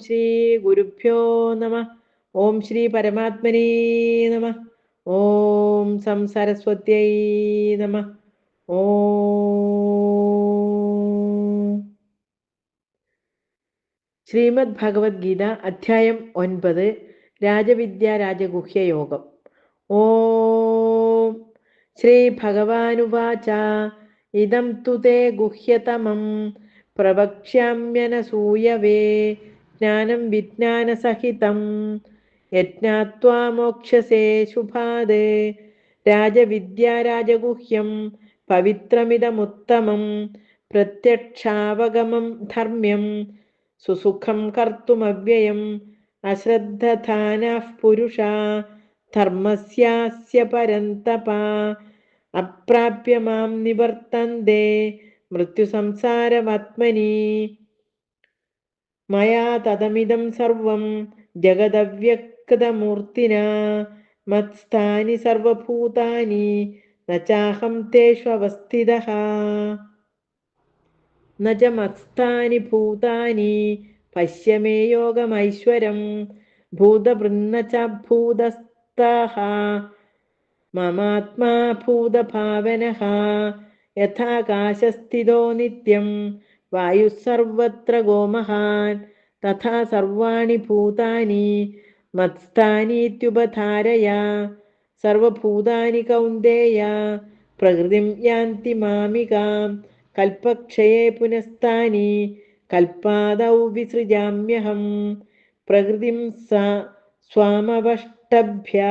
ശ്രീ ഗുരുഭ്യോ നമ. ഓം ശ്രീ പരമാത്മനേ നമ. ഓം സംസരസ്വത്യൈ നമ. ഓം. ശ്രീമദ് ഭഗവത്ഗീത അധ്യായം 9. രാജവിദ്യ രാജഗുഹ്യ യോഗം. ഓം ശ്രീ ഭഗവാനുവാച. ഇദം തു തേ ഗുഹ്യതമം പ്രവക്ഷ്യാമ്യനസൂയവേ ജ്ഞാനം വിജ്ഞാനസഹിതം യജ്ഞാത്വാ മോക്ഷ്യസേ ശുഭാത്. രാജവിദ്യ രാജഗുഹ്യം പവിത്രമിദമുത്തമം പ്രത്യക്ഷാവഗമം ധർമ്മ്യം സുസുഖം കർത്തുമവ്യയം. അശ്രദ്ധധാനാഃ പുരുഷാ ധർമ്മസ്യാസ്യ പരന്തപ അപ്രാപ്യ മാം നിവർത്തന്തെ മൃത്യുസംസാരമാത്മനി. മയാ തതമിദം സർവം ജഗദവ്യക്തമൂർത്തിനാ മത്സ്ഥാനി സർവഭൂതാനി ന ചാഹം തേഷു അവസ്ഥിതഃ. ന ച മത്സ്ഥാനി ഭൂതാനി പശ്യ മേ യോഗമൈശ്വരം ഭൂതഭൃന്ന ച ഭൂതസ്ഥഃ മമാത്മാ ഭൂതഭാവനഃ. യഥാകാശസ്ഥിതോ നിത്യം വായുഃ സർവത്ര ഗോമഹാൻ തഥാ സർവാണി ഭൂതാനി മത്സ്ഥാനീത്യുപധാരയ. സർവഭൂതാനി കൗന്ദേയ പ്രകൃതിം യാന്തി മാമികാം കൽപക്ഷയേ പുനസ്താനി കൽപ്പാദൗ വിസൃജാമ്യഹം. പ്രകൃതിം സ്വാമവഷ്ടഭ്യ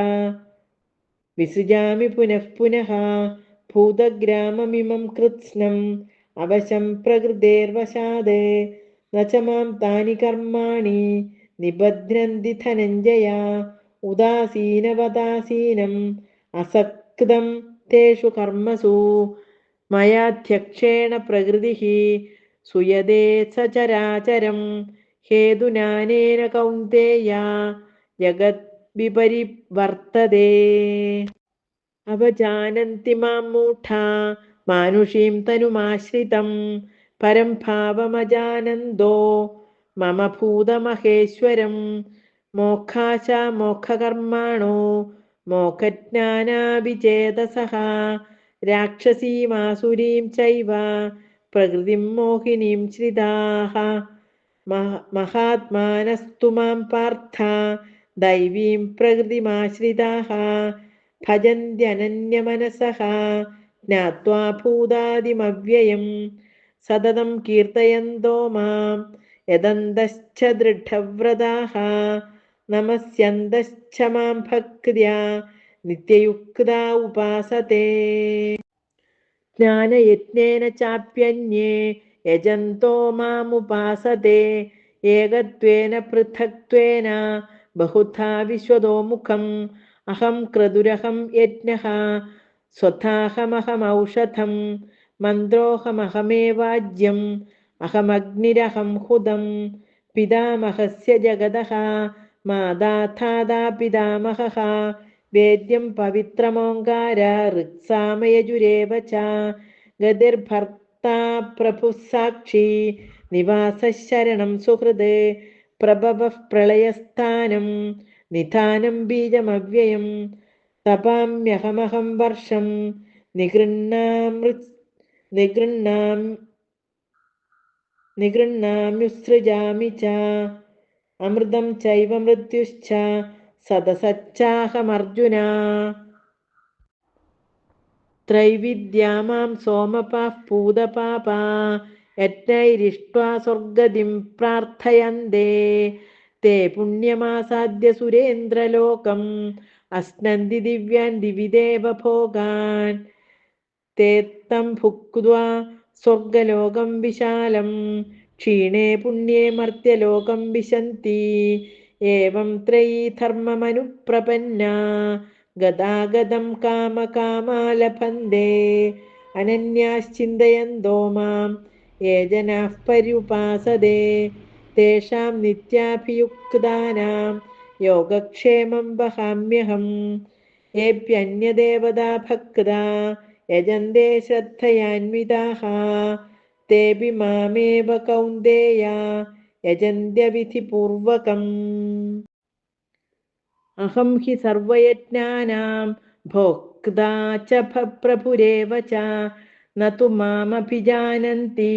വിസൃജാമി പുനഃ പുനഃ. ഭൂതഗ്രാമമിമം കൃത്സ്നം അവശം പ്രകൃതേർവശാത് ന ച മാം താനി കർമാണി നിബധ്നന്തി ധനഞ്ജയ. ഉദാസീനവദാസീനം അസക്തം തേഷു കർമ്മസു മയാധ്യക്ഷേണ പ്രകൃതിഃ സുയതേ സചരാചരം. ഹേതുനാനേന കൗന്ദേയ ജഗത് വിപരിവർത്തതേ. അവജാനന്തി മാം മൂഢാ മാനുഷീം തനുമാശ്രിതം പരം ഭാവമജാനന്തോ മമ ഭൂതമഹേശ്വരം. മോക്ഷാശ മോക്ഷകർമാണോ മോക്ഷജ്ഞാനാഭിചേതസഃ രാക്ഷസീമാസുരീം ചൈവ പ്രകൃതിം മോഹിനീം ശ്രിതാഃ. മഹാത്മാനസ്തു മാം പാർത്ഥ ദൈവീം പ്രകൃതിമാശ്രിതാഃ ഭജന്ത്യനന്യമനസഃ ജ്ഞാത്വാ ഭൂതാദിമവ്യയം. സതതം കീർത്തയന്തോ മാം യദന്തശ്ച ദൃഢവ്രതാഃ നമസ്യന്തശ്ച മാം ഭക്ത്യാ നിത്യയുക്താ ഉപാസത്തെ. ജ്ഞാനയജ്ഞേന ചാപ്യന്യേ യജന്തോ മാമുപാസത്തെ ഏകത്വേന പൃഥക്ത്വേന ബഹുധാ വിശ്വതോമുഖം. അഹം ക്രതുരഹം യജ്ഞഃ സ്വഥാഹമഹമൗഷധം മന്ത്രോഹമഹമേവാജ്യം അഹമഗ്നിരഹം ഹുതം. പിതാമഹസ്യ ജഗതഃ മാതാ ധാതാ പിതാമഹഃ വേദ്യം പവിത്രമോങ്കാര ഋക്സാമയജുരേവ ച. ഗതിർഭർത്താ പ്രഭുഃ സാക്ഷി നിവാസഃ ശരണം സുഹൃത് പ്രഭവഃ പ്രളയസ്ഥാനം നിധാനം ബീജമവ്യയം. തപാമ്യഹമഹം വർഷം നിഗൃണ്ണാമ്യുത്സൃജാമി ച. അമൃതം ചൈവ മൃത്യുശ്ച സദസച്ചാഹമർജുന. ത്രൈവിദ്യാ മാം സോമപാഃ പൂതപാപാ യജ്ഞൈരിഷ്ട്വാ സ്വർഗതിം പ്രാർത്ഥയന്തേ തേ പുണ്യമാസാദ്യ സുരേന്ദ്രലോകം അശ്നന്തി ദിവ്യാൻ ദിവി ദേവ ഭോഗാൻ. തേ തം ഭുക്ത്വാ സ്വർഗലോകം വിശാലം ക്ഷീണേ പുണ്യേ മർത്യലോകം വിശന്തി. ഏവം ത്രയീ ധർമ്മമനുപ്രപന്നാ ഗദാഗദം കാമകാമാ ലഭന്തെ. അനന്യാശ്ചിന്തയന്തോ മാം യേ ജനാഃ പര്യുപാസതേ തേഷാം നിത്യാഭിയുക്താനാം യോഗക്ഷേമം വഹാമ്യഹം. യേപ്യന്യദേവതാ ഭക്താ യജന്തേ ശ്രദ്ധയാന്വിതാഃ തേപി മാമേവ കൗന്ദേയ യജന്ത്യവിധിപൂർവകം. അഹം ഹി സർവയജ്ഞാനാം ഭോക്താ ച പ്രഭുരേവ ച ന തു മാമഭിജാനന്തി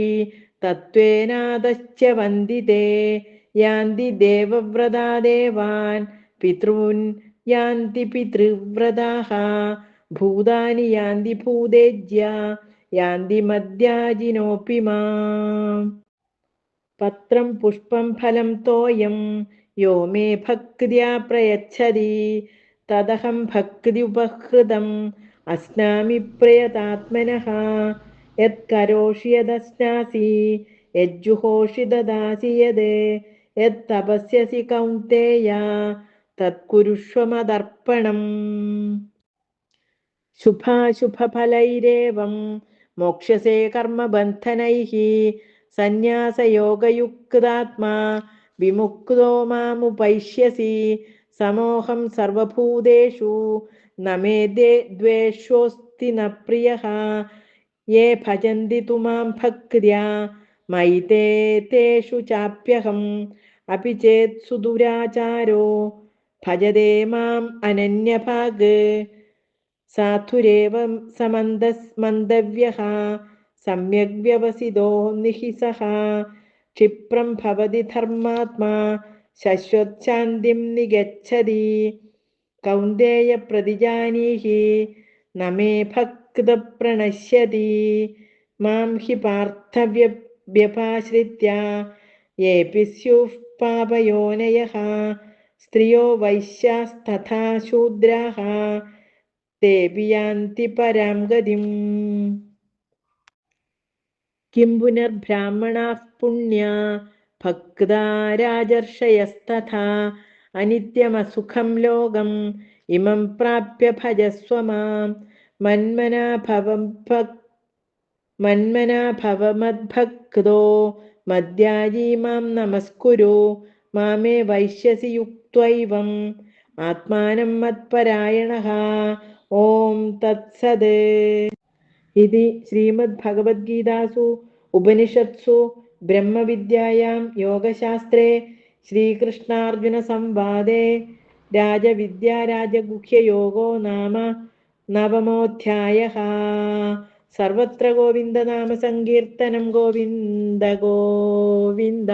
തത്വേനാദശ്ച വന്ദിതേ. യാന്തി ദേവവ്രതാ ദേവാൻ പിതॄൻ യാന്തി പിതൃവ്രതാഃ ഭൂതാനി യാന്തി ഭൂതേജ്യാ യാന്തി മദ്യാജിനോऽപി മാം. പത്രം പുഷ്പം ഫലം തോയം യോ മേ ഭക്ത്യാ പ്രയച്ഛതി തദഹം ഭക്തി ഉപഹൃതം അസ്നാമി പ്രയതാത്മനഃ. യത് കരോഷി യദസ്നാസി യജ്ജുഹോഷി ദദാസി യത് യത് തപസ്യസി കൗന്തേയ തത്കുരുഷ്വ മദർപ്പണം. ശുഭാശുഭഫലൈരേവം മോക്ഷ്യസേ കർമ്മബന്ധനൈഃ സന്യാസയോഗയുക്താത്മാ വിമുക്തോ മാമുപൈഷ്യസി. സമോഹം സർവഭൂതേഷു ന മേ ദ്വേഷ്യോസ്തി ന പ്രിയഃ. യേ ഭജന്തി തു മാം ഭക്ത്യാ മയി തേഷു ചാപ്യഹം. അപി ചേത് സുദുരാചാരോ ഭജതേ മാം അനന്യഭാഗ് സാധുരേവ സമന്തവ്യഃ സമ്യഗ് വ്യവസിതോ നിഹിസഃ. ക്ഷിപ്രം ഭവതി ധർമാത്മാ ശശ്വത്ശാന്തിം നിഗച്ഛതി. കൗന്ദേയ പ്രതിജാനീഹി ന മേ ഭക്ത പ്രണശ്യതി. മാം ഹി പാർത്ഥ വ്യപാശ്രിത്യ യേപി സ്യുഃ പാപയോനയഃ. സ്ത്രിയോ വൈശ്യാസ്തഥാ ശൂദ്രാഃ തേപി യാന്തി പരാം ഗതിം. കിം പുനർബ്രാഹ്മണാഃ പുണ്യാ ഭക്താ രാജർഷയസ്തഥാ അനിത്യമസുഖം ലോകം ഇമം പ്രാപ്യ ഭജസ്വ മാം. മന്മനാ ഭവ മദ്ഭക്തോ മദ്യാജീ മാം നമസ്കുരു. മാമേ വൈശ്യസി യുക്ത്വൈവം ആത്മാനം മത്പരായണഃ. ഓം തത്സത്. ഇതി ശ്രീമദ്ഭഗവദ്ഗീതാസു ഉപനിഷത്സു ബ്രഹ്മവിദ്യായാം യോഗശാസ്ത്രേ ശ്രീകൃഷ്ണാർജുനസംവാദേ രാജവിദ്യാരാജഗുഹ്യയോഗോ നാമ നവമോऽധ്യായഃ. സർവത്ര ഗോവിന്ദനാമസങ്കീർത്തനം. ഗോവിന്ദ ഗോവിന്ദ.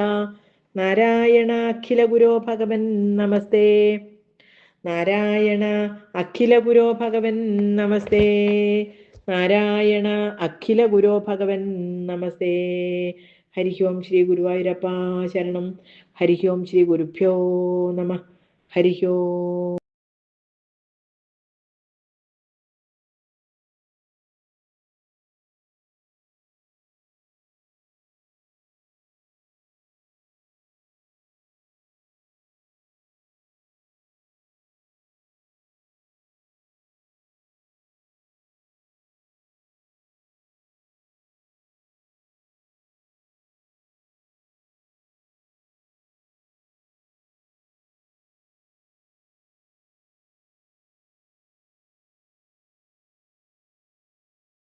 നാരായണ അഖില ഗുരോ ഭഗവൻ നമസ്തേ. നാരായണ അഖില ഗുരോ ഭഗവൻ നമസ്തേ. നാരായണ അഖില ഗുരോ ഭഗവൻ നമസ്തേ. ഹരി ഓം ശ്രീ ഗുരുവായൂരപ്പ ശരണം. ഹരി ഓം ശ്രീ ഗുരുഭ്യോ നമഃ. ഹരി ഓം.